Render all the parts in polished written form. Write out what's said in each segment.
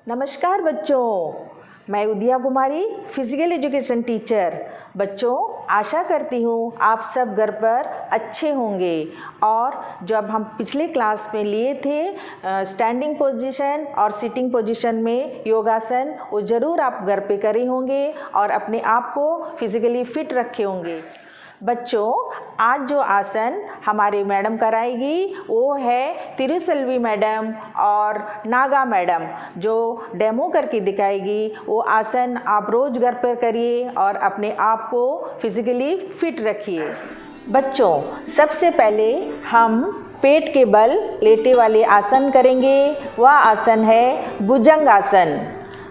नमस्कार बच्चों, मैं उदिया कुमारी फिजिकल एजुकेशन टीचर। बच्चों, आशा करती हूँ आप सब घर पर अच्छे होंगे। और जब हम पिछले क्लास में लिए थे स्टैंडिंग पोजीशन और सिटिंग पोजीशन में योगासन, वो ज़रूर आप घर पे करे होंगे और अपने आप को फिजिकली फिट रखे होंगे। बच्चों, आज जो आसन हमारे मैडम कराएगी वो है तिरुसेल्वी मैडम और नागा मैडम, जो डेमो करके दिखाएगी। वो आसन आप रोज़ घर पर करिए और अपने आप को फिजिकली फिट रखिए। बच्चों, सबसे पहले हम पेट के बल लेटे वाले आसन करेंगे। वह आसन है भुजंग आसन।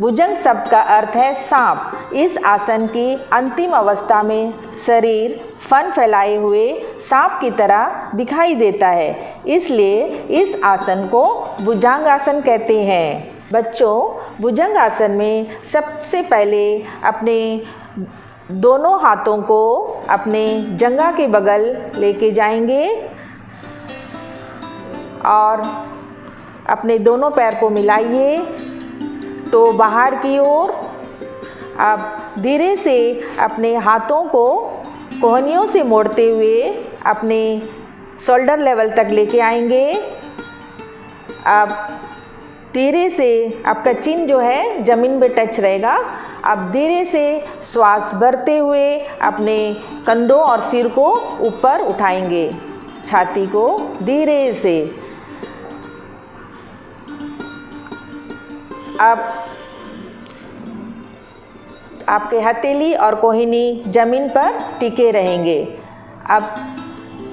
भुजंग शब्द का अर्थ है सांप। इस आसन की अंतिम अवस्था में शरीर फन फैलाए हुए सांप की तरह दिखाई देता है, इसलिए इस आसन को भुजंग आसन कहते हैं। बच्चों, भुजंग आसन में सबसे पहले अपने दोनों हाथों को अपने जंघा के बगल लेके जाएंगे और अपने दोनों पैर को मिलाइए तो बाहर की ओर। अब धीरे से अपने हाथों को कोहनियों से मोड़ते हुए अपने शोल्डर लेवल तक लेके आएंगे। अब धीरे से आपका चिन जो है ज़मीन पे टच रहेगा। अब धीरे से श्वास भरते हुए अपने कंधों और सिर को ऊपर उठाएंगे, छाती को धीरे से। अब आपके हथेली और कोहनी जमीन पर टिके रहेंगे। अब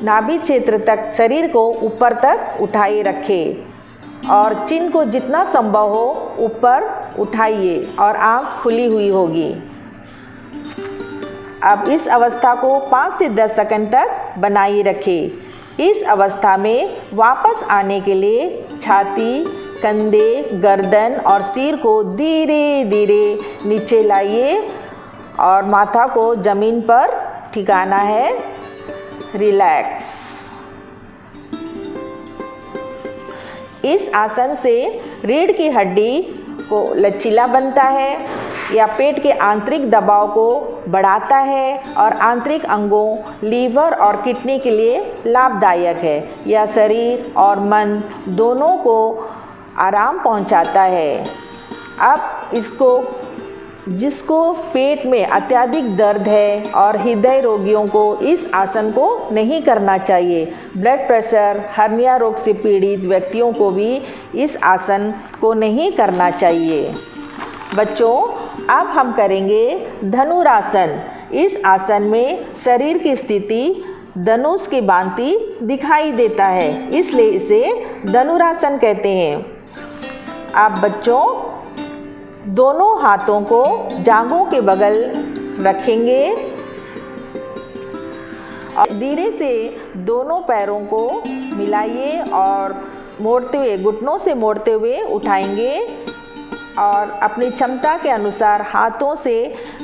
नाभि क्षेत्र तक शरीर को ऊपर तक उठाए रखें और चिन को जितना संभव हो ऊपर उठाइए और आँख खुली हुई होगी। अब इस अवस्था को 5 से 10 सेकंड तक बनाए रखें। इस अवस्था में वापस आने के लिए छाती, कंधे, गर्दन और सिर को धीरे धीरे नीचे लाइए और माथा को ज़मीन पर ठिकाना है। रिलैक्स। इस आसन से रीढ़ की हड्डी को लचीला बनता है या पेट के आंतरिक दबाव को बढ़ाता है और आंतरिक अंगों, लीवर और किडनी के लिए लाभदायक है। यह शरीर और मन दोनों को आराम पहुंचाता है। अब जिसको पेट में अत्यधिक दर्द है और हृदय रोगियों को इस आसन को नहीं करना चाहिए। ब्लड प्रेशर, हर्निया रोग से पीड़ित व्यक्तियों को भी इस आसन को नहीं करना चाहिए। बच्चों, अब हम करेंगे धनुरासन। इस आसन में शरीर की स्थिति धनुष की भांति दिखाई देता है, इसलिए इसे धनुरासन कहते हैं। आप बच्चों दोनों हाथों को जांघों के बगल रखेंगे और धीरे से दोनों पैरों को मिलाइए और मोड़ते हुए, घुटनों से मोड़ते हुए उठाएंगे और अपनी क्षमता के अनुसार हाथों से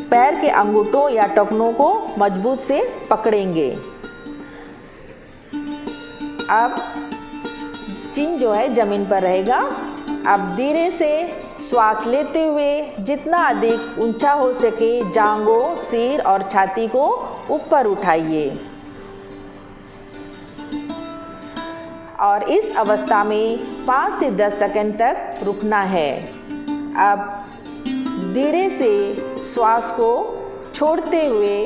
पैर के अंगूठों या टखनों को मजबूत से पकड़ेंगे। अब चिन जो है जमीन पर रहेगा। अब धीरे से श्वास लेते हुए जितना अधिक ऊंचा हो सके जांघों, सिर और छाती को ऊपर उठाइए और इस अवस्था में 5 से 10 सेकंड तक रुकना है। अब धीरे से श्वास को छोड़ते हुए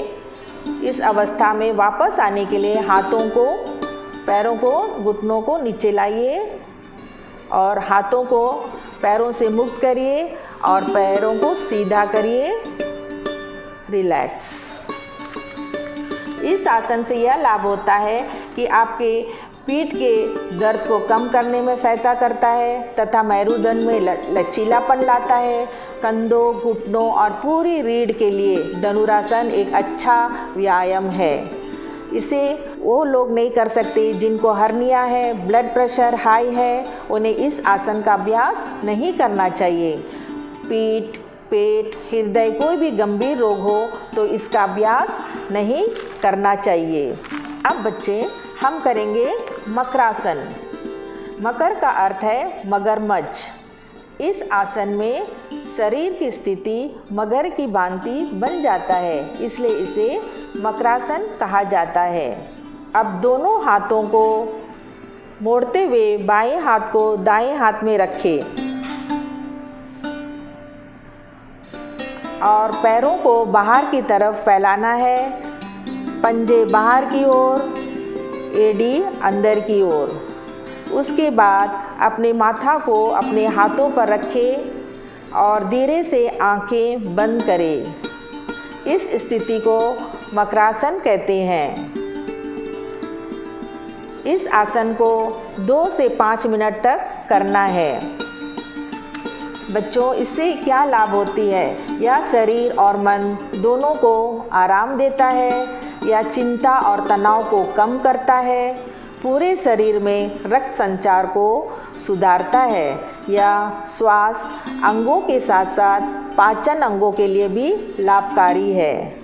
इस अवस्था में वापस आने के लिए हाथों को, पैरों को, घुटनों को नीचे लाइए और हाथों को पैरों से मुक्त करिए और पैरों को सीधा करिए। रिलैक्स। इस आसन से यह लाभ होता है कि आपके पीठ के दर्द को कम करने में सहायता करता है तथा मेरुदंड में लचीलापन लाता है। कंधों, घुटनों और पूरी रीढ़ के लिए धनुरासन एक अच्छा व्यायाम है। इसे वो लोग नहीं कर सकते जिनको हर्निया है, ब्लड प्रेशर हाई है, उन्हें इस आसन का अभ्यास नहीं करना चाहिए। पीठ, पेट, हृदय कोई भी गंभीर रोग हो तो इसका अभ्यास नहीं करना चाहिए। अब बच्चे, हम करेंगे मकरासन। मकर का अर्थ है मगरमच्छ। इस आसन में शरीर की स्थिति मगर की भांति बन जाता है, इसलिए इसे मकरासन कहा जाता है। अब दोनों हाथों को मोड़ते हुए बाएं हाथ को दाएं हाथ में रखें और पैरों को बाहर की तरफ फैलाना है। पंजे बाहर की ओर, एड़ी अंदर की ओर। उसके बाद अपने माथा को अपने हाथों पर रखें और धीरे से आंखें बंद करें। इस स्थिति को मकरासन कहते हैं। इस आसन को 2 से 5 मिनट तक करना है। बच्चों, इससे क्या लाभ होती है? यह शरीर और मन दोनों को आराम देता है। यह चिंता और तनाव को कम करता है। पूरे शरीर में रक्त संचार को सुधारता है। यह श्वास अंगों के साथ साथ पाचन अंगों के लिए भी लाभकारी है।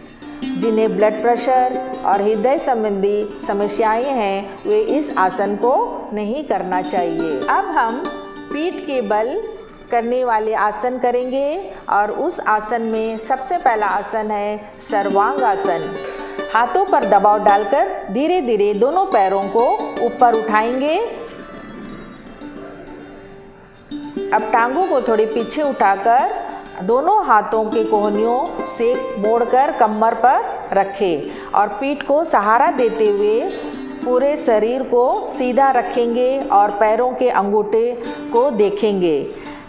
जिन्हें ब्लड प्रेशर और हृदय संबंधी समस्याएं हैं, वे इस आसन को नहीं करना चाहिए। अब हम पीठ के बल करने वाले आसन करेंगे और उस आसन में सबसे पहला आसन है सर्वांग आसन। हाथों पर दबाव डालकर धीरे धीरे दोनों पैरों को ऊपर उठाएंगे। अब टांगों को थोड़ी पीछे उठाकर दोनों हाथों के कोहनियों से मोड़कर कमर पर रखें और पीठ को सहारा देते हुए पूरे शरीर को सीधा रखेंगे और पैरों के अंगूठे को देखेंगे।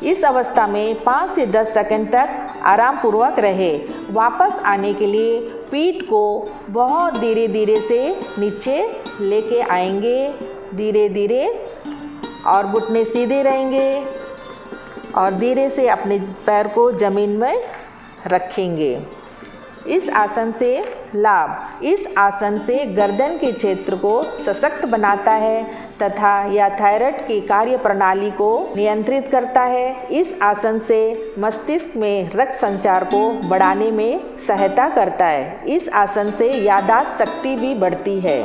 इस अवस्था में 5 से 10 सेकंड तक आराम पूर्वक रहे। वापस आने के लिए पीठ को बहुत धीरे धीरे से नीचे लेके आएंगे, धीरे धीरे, और घुटने सीधे रहेंगे और धीरे से अपने पैर को ज़मीन में रखेंगे। इस आसन से लाभ, इस आसन से गर्दन के क्षेत्र को सशक्त बनाता है तथा यह थायराइड की कार्य प्रणाली को नियंत्रित करता है। इस आसन से मस्तिष्क में रक्त संचार को बढ़ाने में सहायता करता है। इस आसन से याददाश्त शक्ति भी बढ़ती है।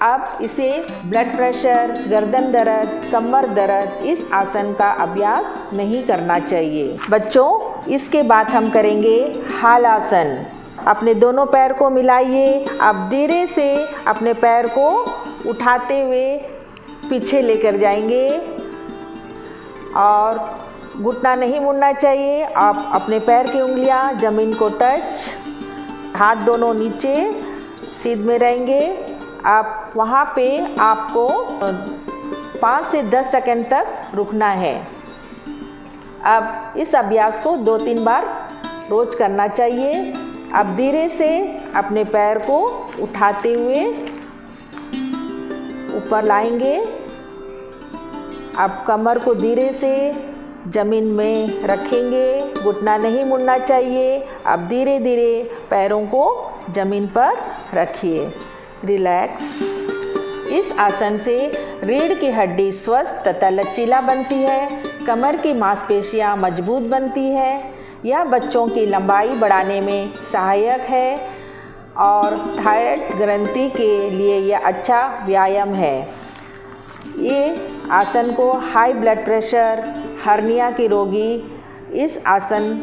अब इसे ब्लड प्रेशर, गर्दन दर्द, कमर दर्द, इस आसन का अभ्यास नहीं करना चाहिए। बच्चों, इसके बाद हम करेंगे हालासन। अपने दोनों पैर को मिलाइए। अब धीरे से अपने पैर को उठाते हुए पीछे लेकर जाएंगे और घुटना नहीं मुड़ना चाहिए। आप अपने पैर की उंगलियां ज़मीन को टच, हाथ दोनों नीचे सीध में रहेंगे। आप वहाँ पे आपको 5 से 10 सेकंड तक रुकना है। अब इस अभ्यास को 2-3 बार रोज करना चाहिए। अब धीरे से अपने पैर को उठाते हुए ऊपर लाएंगे। अब कमर को धीरे से ज़मीन में रखेंगे, घुटना नहीं मुड़ना चाहिए। अब धीरे धीरे पैरों को ज़मीन पर रखिए, रिलैक्स। इस आसन से रीढ़ की हड्डी स्वस्थ तथा लचीला बनती है, कमर की मांसपेशियां मजबूत बनती है। यह बच्चों की लंबाई बढ़ाने में सहायक है और थायराइड ग्रंथि के लिए यह अच्छा व्यायाम है। ये आसन को हाई ब्लड प्रेशर, हर्निया के रोगी इस आसन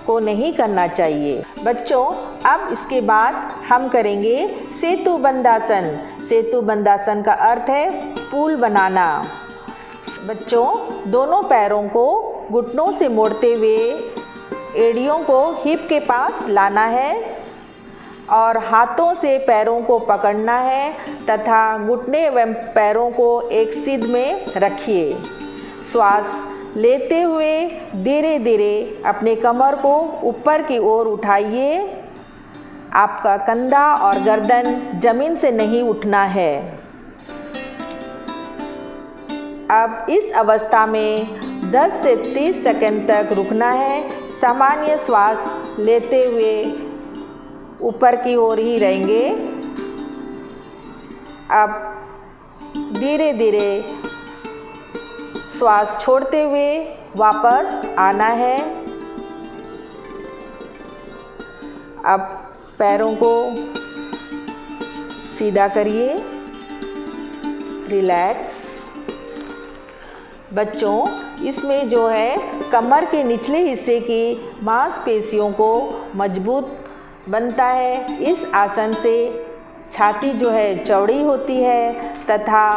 को नहीं करना चाहिए। बच्चों, अब इसके बाद हम करेंगे सेतु बंधासन। सेतु बंधासन का अर्थ है पुल बनाना। बच्चों, दोनों पैरों को घुटनों से मोड़ते हुए एड़ियों को हिप के पास लाना है और हाथों से पैरों को पकड़ना है तथा घुटने एवं पैरों को एक सीध में रखिए। श्वास लेते हुए धीरे धीरे अपने कमर को ऊपर की ओर उठाइए। आपका कंधा और गर्दन जमीन से नहीं उठना है। अब इस अवस्था में 10 से 30 सेकंड तक रुकना है। सामान्य श्वास लेते हुए ऊपर की ओर ही रहेंगे। अब धीरे धीरे श्वास छोड़ते हुए वापस आना है। अब पैरों को सीधा करिए, रिलैक्स। बच्चों, इसमें जो है कमर के निचले हिस्से की मांसपेशियों को मजबूत बनता है। इस आसन से छाती जो है चौड़ी होती है तथा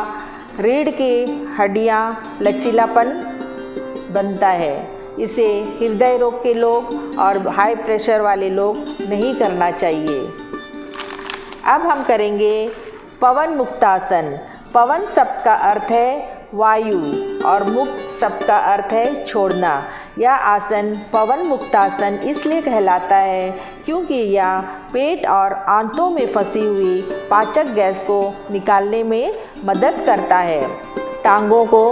रीढ़ की हड्डियाँ लचीलापन बनता है। इसे हृदय रोग के लोग और हाई प्रेशर वाले लोग नहीं करना चाहिए। अब हम करेंगे पवन मुक्तासन। पवन शब्द का अर्थ है वायु और मुक्त शब्द का अर्थ है छोड़ना। यह आसन पवन मुक्तासन इसलिए कहलाता है क्योंकि यह पेट और आंतों में फंसी हुई पाचक गैस को निकालने में मदद करता है। टांगों को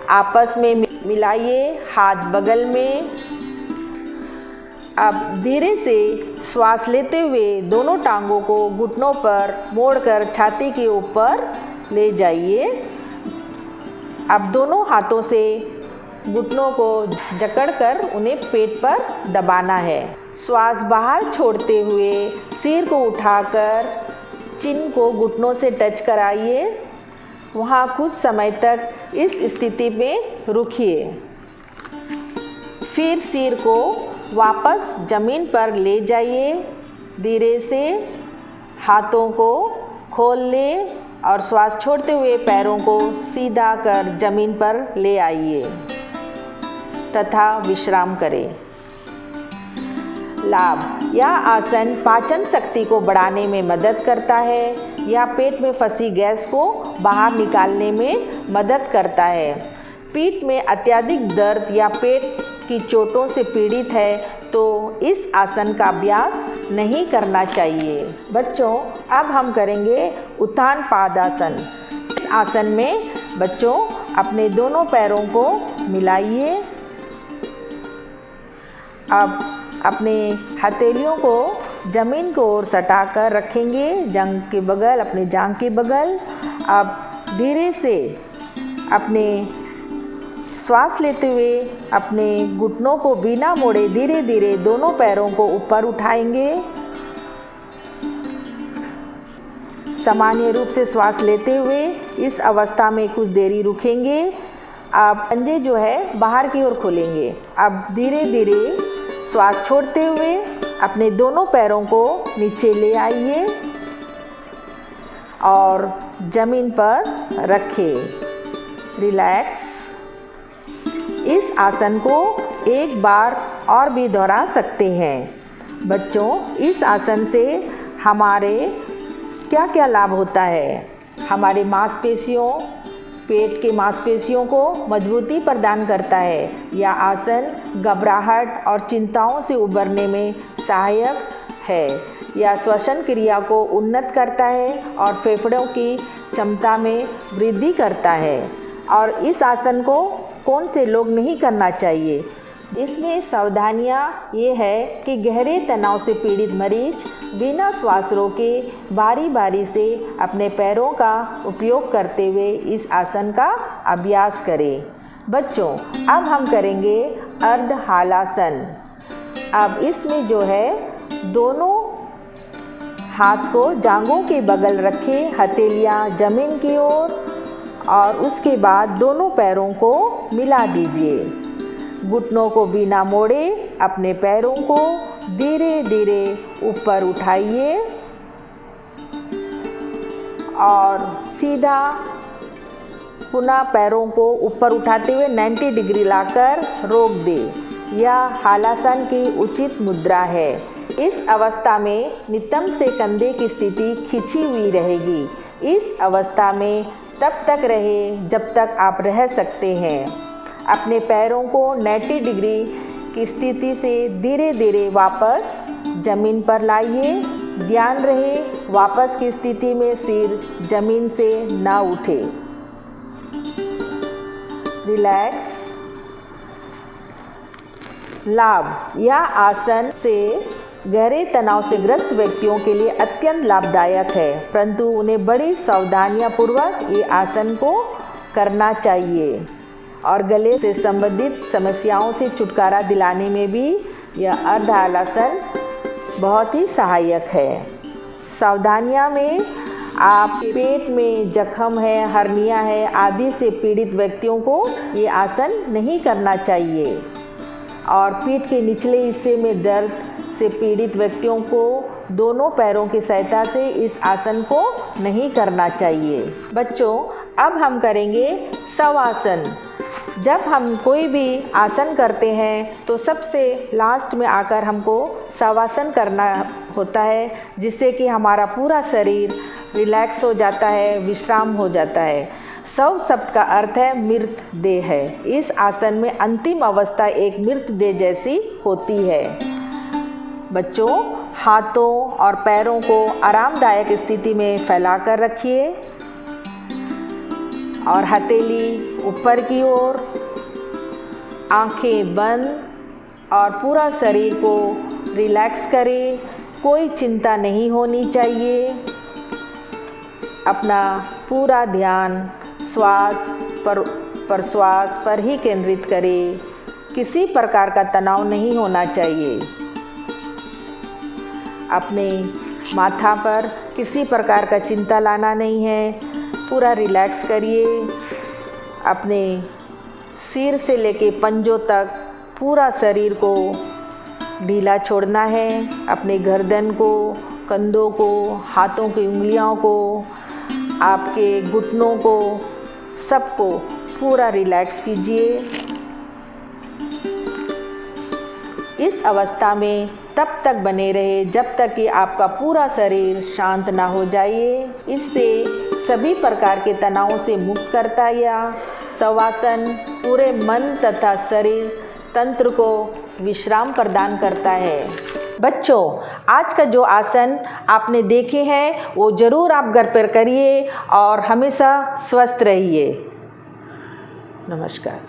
आपस में मिलाइए, हाथ बगल में। अब धीरे से श्वास लेते हुए दोनों टांगों को घुटनों पर मोड़कर छाती के ऊपर ले जाइए। अब दोनों हाथों से घुटनों को जकड़कर उन्हें पेट पर दबाना है। श्वास बाहर छोड़ते हुए सिर को उठाकर चिन को घुटनों से टच कराइए। वहाँ कुछ समय तक इस स्थिति में रुकिए। फिर सिर को वापस ज़मीन पर ले जाइए। धीरे से हाथों को खोल लें और श्वास छोड़ते हुए पैरों को सीधा कर ज़मीन पर ले आइए तथा विश्राम करें। लाभ: यह आसन पाचन शक्ति को बढ़ाने में मदद करता है। यह पेट में फंसी गैस को बाहर निकालने में मदद करता है। पीठ में अत्यधिक दर्द या पेट की चोटों से पीड़ित है तो इस आसन का अभ्यास नहीं करना चाहिए। बच्चों, अब हम करेंगे उत्थान पादासन। इस आसन में बच्चों अपने दोनों पैरों को मिलाइए। अब अपने हथेलियों को ज़मीन की ओर सटाकर रखेंगे, जांघ के बगल, अपने जांघ के बगल। अब धीरे से अपने श्वास लेते हुए अपने घुटनों को बिना मोड़े धीरे धीरे दोनों पैरों को ऊपर उठाएंगे। सामान्य रूप से श्वास लेते हुए इस अवस्था में कुछ देरी रुकेंगे। अब पंजे जो है बाहर की ओर खोलेंगे। अब धीरे धीरे श्वास छोड़ते हुए अपने दोनों पैरों को नीचे ले आइए और ज़मीन पर रखें। रिलैक्स। इस आसन को एक बार और भी दोहरा सकते हैं। बच्चों, इस आसन से हमारे क्या क्या लाभ होता है? हमारे मांसपेशियों, पेट के मांसपेशियों को मजबूती प्रदान करता है। यह आसन घबराहट और चिंताओं से उबरने में सहायक है। यह श्वसन क्रिया को उन्नत करता है और फेफड़ों की क्षमता में वृद्धि करता है। और इस आसन को कौन से लोग नहीं करना चाहिए? इसमें सावधानियाँ ये है कि गहरे तनाव से पीड़ित मरीज बिना श्वास रोके बारी बारी से अपने पैरों का उपयोग करते हुए इस आसन का अभ्यास करें। बच्चों, अब हम करेंगे अर्ध हालासन। अब इसमें जो है दोनों हाथ को जांघों के बगल रखें, हथेलियाँ ज़मीन की ओर, और उसके बाद दोनों पैरों को मिला दीजिए। घुटनों को बिना मोड़े अपने पैरों को धीरे धीरे ऊपर उठाइए और सीधा पुनः पैरों को ऊपर उठाते हुए 90 डिग्री लाकर रोक दें। यह हालासन की उचित मुद्रा है। इस अवस्था में नितंब से कंधे की स्थिति खिंची हुई रहेगी। इस अवस्था में तब तक रहे जब तक आप रह सकते हैं। अपने पैरों को 90 डिग्री की स्थिति से धीरे धीरे वापस ज़मीन पर लाइए। ध्यान रहे वापस की स्थिति में सिर ज़मीन से ना उठे। रिलैक्स। लाभ: यह आसन से गहरे तनाव से ग्रस्त व्यक्तियों के लिए अत्यंत लाभदायक है, परंतु उन्हें बड़ी सावधानियां पूर्वक ये आसन को करना चाहिए और गले से संबंधित समस्याओं से छुटकारा दिलाने में भी यह अर्ध हालासन बहुत ही सहायक है। सावधानियां में आपके पेट में जख्म है, हर्निया है आदि से पीड़ित व्यक्तियों को ये आसन नहीं करना चाहिए। और पीठ के निचले हिस्से में दर्द से पीड़ित व्यक्तियों को दोनों पैरों की सहायता से इस आसन को नहीं करना चाहिए। बच्चों, अब हम करेंगे शवासन। जब हम कोई भी आसन करते हैं तो सबसे लास्ट में आकर हमको शवासन करना होता है, जिससे कि हमारा पूरा शरीर रिलैक्स हो जाता है, विश्राम हो जाता है। शव शब्द का अर्थ है मृत देह है। इस आसन में अंतिम अवस्था एक मृत देह जैसी होती है। बच्चों, हाथों और पैरों को आरामदायक स्थिति में फैलाकर रखिए और हथेली ऊपर की ओर, आंखें बंद और पूरा शरीर को रिलैक्स करें। कोई चिंता नहीं होनी चाहिए। अपना पूरा ध्यान प्रश्वास पर ही केंद्रित करें। किसी प्रकार का तनाव नहीं होना चाहिए। अपने माथा पर किसी प्रकार का चिंता लाना नहीं है। पूरा रिलैक्स करिए। अपने सिर से लेके पंजों तक पूरा शरीर को ढीला छोड़ना है। अपने गर्दन को, कंधों को, हाथों की उंगलियों को, आपके घुटनों को, सबको पूरा रिलैक्स कीजिए। इस अवस्था में तब तक बने रहे जब तक कि आपका पूरा शरीर शांत ना हो जाए। इससे सभी प्रकार के तनावों से मुक्त करता है। यह शवासन पूरे मन तथा शरीर तंत्र को विश्राम प्रदान करता है। बच्चों, आज का जो आसन आपने देखे हैं वो ज़रूर आप घर पर करिए और हमेशा स्वस्थ रहिए। नमस्कार।